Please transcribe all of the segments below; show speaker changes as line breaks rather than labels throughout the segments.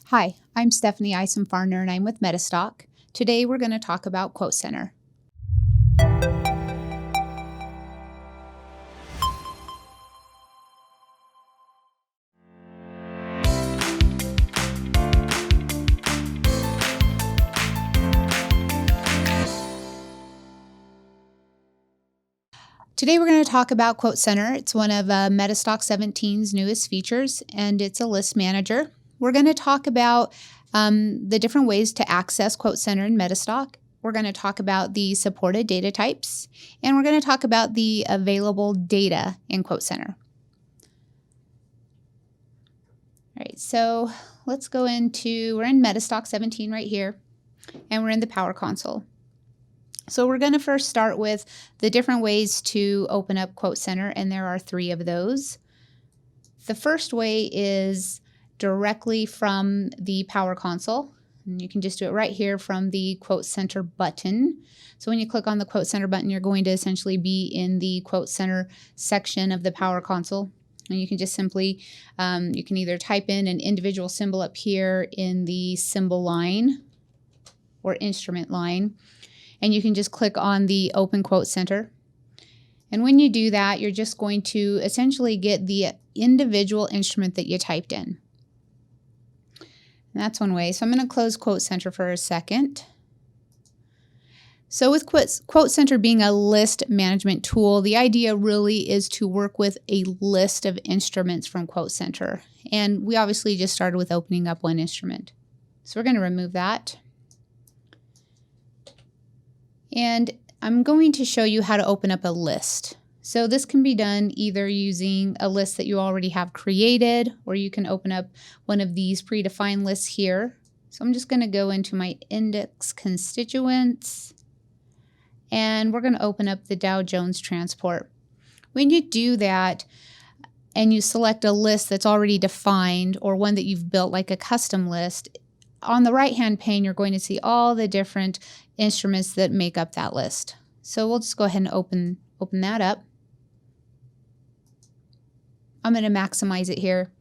Hi, I'm Stephanie Eisenfarner and I'm with MetaStock. Today we're going to talk about QuoteCenter. Today we're going to talk about QuoteCenter. It's one of MetaStock 17's newest features, and it's a list manager. We're going to talk about the different ways to access QuoteCenter in MetaStock. We're going to talk about the supported data types, and we're going to talk about the available data in QuoteCenter. All right, so let's go into, we're in MetaStock 17 right here, and we're in the Power Console. So we're going to first start with the different ways to open up QuoteCenter, and there are 3 of those. The first way is directly from the Power Console, and you can just do it right here from the QuoteCenter button. So when you click on the QuoteCenter button, you're going to essentially be in the QuoteCenter section of the Power Console. And you can just simply, you can either type in an individual symbol up here in the symbol line or instrument line, and you can just click on the Open QuoteCenter. And when you do that, you're just going to essentially get the individual instrument that you typed in. And that's one way. So I'm going to close QuoteCenter for a second. So with QuoteCenter being a list management tool, the idea really is to work with a list of instruments from QuoteCenter. And we obviously just started with opening up one instrument. So we're going to remove that. And I'm going to show you how to open up a list. So this can be done either using a list that you already have created, or you can open up one of these predefined lists here. So I'm just going to go into my index constituents, and we're going to open up the Dow Jones Transport. When you do that and you select a list that's already defined or one that you've built like a custom list, on the right-hand pane, you're going to see all the different instruments that make up that list. So we'll just go ahead and open that up. I'm going to maximize it here.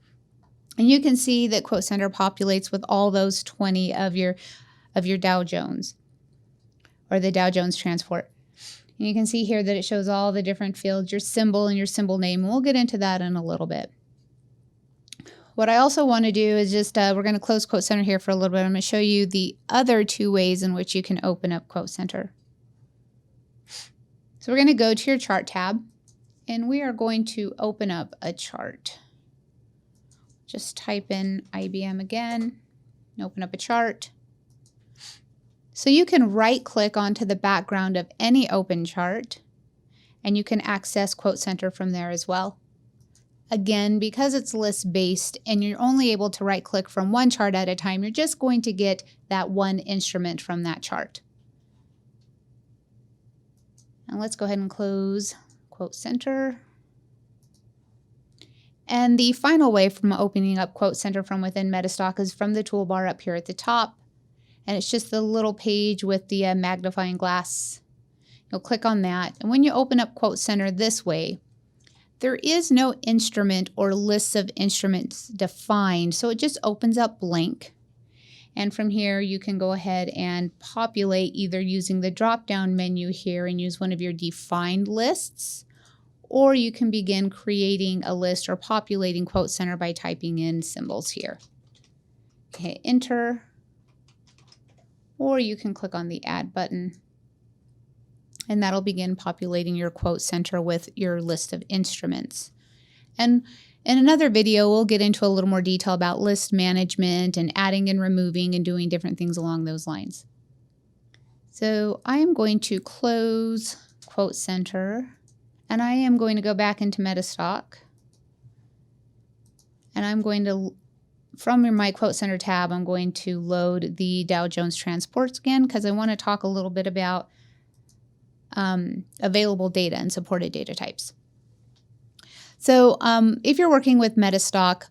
And you can see that QuoteCenter populates with all those 20 of your Dow Jones, or the Dow Jones Transport. And you can see here that it shows all the different fields, your symbol and your symbol name. And we'll get into that in a little bit. What I also want to do is just, we're going to close QuoteCenter here for a little bit. I'm going to show you the other 2 ways in which you can open up QuoteCenter. So we're going to go to your chart tab, and we are going to open up a chart. Just type in IBM again and open up a chart. So you can right click onto the background of any open chart, and you can access QuoteCenter from there as well. Again, because it's list-based and you're only able to right-click from one chart at a time, you're just going to get that one instrument from that chart. Now let's go ahead and close QuoteCenter. And the final way from opening up QuoteCenter from within MetaStock is from the toolbar up here at the top. And it's just the little page with the magnifying glass. You'll click on that. And when you open up QuoteCenter this way, there is no instrument or list of instruments defined, so it just opens up blank. And from here, you can go ahead and populate either using the drop-down menu here and use one of your defined lists, or you can begin creating a list or populating QuoteCenter by typing in symbols here. Hit enter, or you can click on the add button, and that'll begin populating your QuoteCenter with your list of instruments. And in another video, we'll get into a little more detail about list management and adding and removing and doing different things along those lines. So I am going to close QuoteCenter, and I am going to go back into MetaStock. And I'm going to, from my QuoteCenter tab, I'm going to load the Dow Jones Transports again, because I want to talk a little bit about available data and supported data types. So if you're working with MetaStock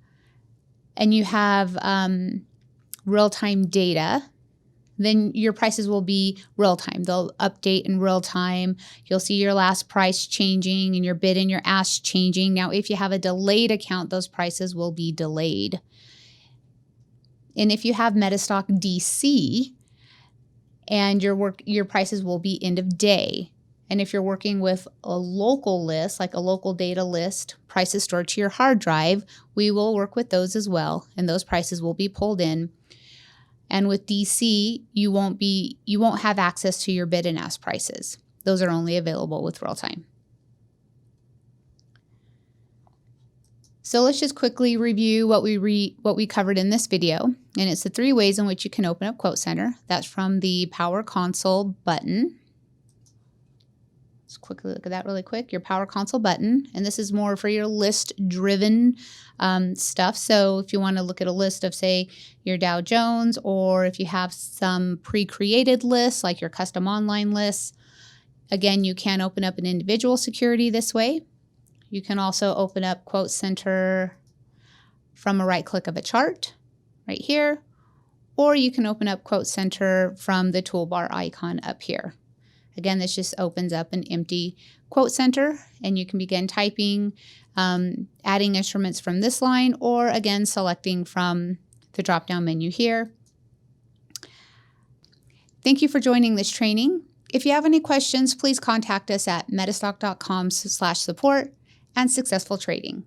and you have real-time data, then your prices will be real-time. They'll update in real time. You'll see your last price changing and your bid and your ask changing. Now, if you have a delayed account, those prices will be delayed. And if you have MetaStock DC, and your prices will be end of day. And if you're working with a local list, like a local data list, prices stored to your hard drive, we will work with those as well, and those prices will be pulled in. And with DC, you won't have access to your bid and ask prices. Those are only available with real-time. So let's just quickly review what we covered in this video. And it's the 3 ways in which you can open up QuoteCenter. That's from the Power Console button. Let's quickly look at that really quick. Your Power Console button. And this is more for your list-driven stuff. So if you want to look at a list of, say, your Dow Jones, or if you have some pre-created lists, like your custom online lists, again, you can open up an individual security this way. You can also open up QuoteCenter from a right click of a chart right here, or you can open up QuoteCenter from the toolbar icon up here. Again, this just opens up an empty QuoteCenter, and you can begin typing, adding instruments from this line, or again, selecting from the drop-down menu here. Thank you for joining this training. If you have any questions, please contact us at metastock.com/support. And successful trading.